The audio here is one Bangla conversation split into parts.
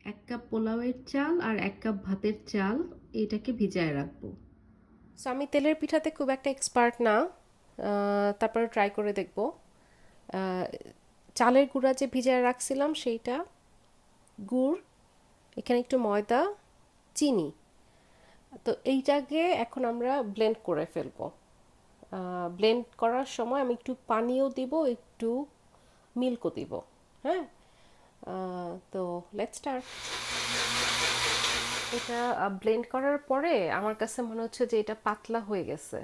1 কাপ পোলাওয়ের চাল আর 1 কাপ ভাতের চাল এটাকে ভিজায় রাখবো। সো আমি তেলের পিঠাতে খুব একটা এক্সপার্ট না, তারপরে ট্রাই করে দেখব। আহ, চালের গুঁড়া যে ভিজায় রাখছিলাম সেইটা, গুড়, এখানে একটু ময়দা, চিনি, তো এইটাকে এখন আমরা ব্লেন্ড করে ফেলবো। ব্লেন্ড করার সময় আমি একটু পানিও দিব, একটু মিল্কও দিব। হ্যাঁ, তো লেটস স্টার্ট। এটা ব্লেন্ড করার পরে আমার কাছে মনে হচ্ছে যে এটা পাতলা হয়ে গেছে।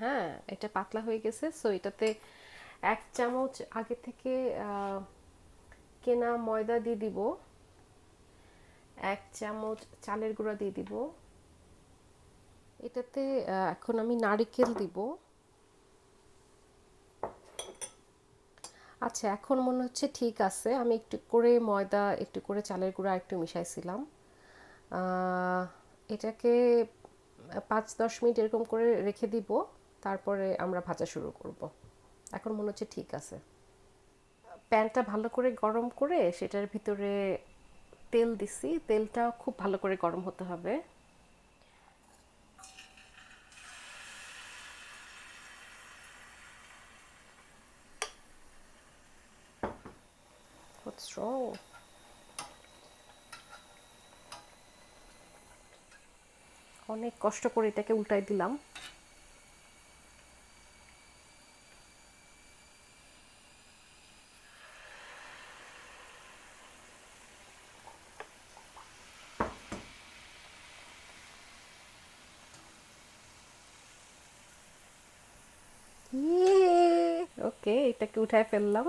হ্যাঁ, এটা পাতলা হয়ে গেছে। সো এটাতে 1 চামচ আগে থেকে আহ, কেনা ময়দা দিয়ে দিব, 1 চামচ চালের গুঁড়া দিয়ে দিব, এটাতে এখন আমি নারিকেল দিব। আচ্ছা, এখন মনে হচ্ছে ঠিক আছে। আমি একটু করে ময়দা, একটু করে চালের গুঁড়া একটু মিশাইছিলাম। আহ, এটাকে 5-10 মিনিট এরকম করে রেখে দিব, তারপরে আমরা ভাজা শুরু করব। এখন মনে হচ্ছে ঠিক আছে। প্যানটা ভালো করে গরম করে সেটার ভিতরে তেল দিছি, তেলটা খুব ভালো করে গরম হতে হবে। What's wrong? অনেক কষ্ট করে এটাকে উল্টাই দিলাম। ওকে, এটাকে উঠায় ফেললাম।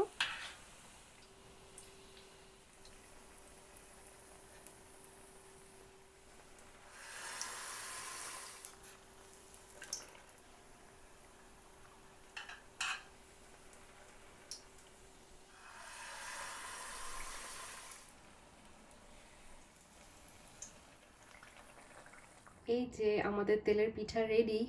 এই যে আমাদের তেলের পিঠা রেডি।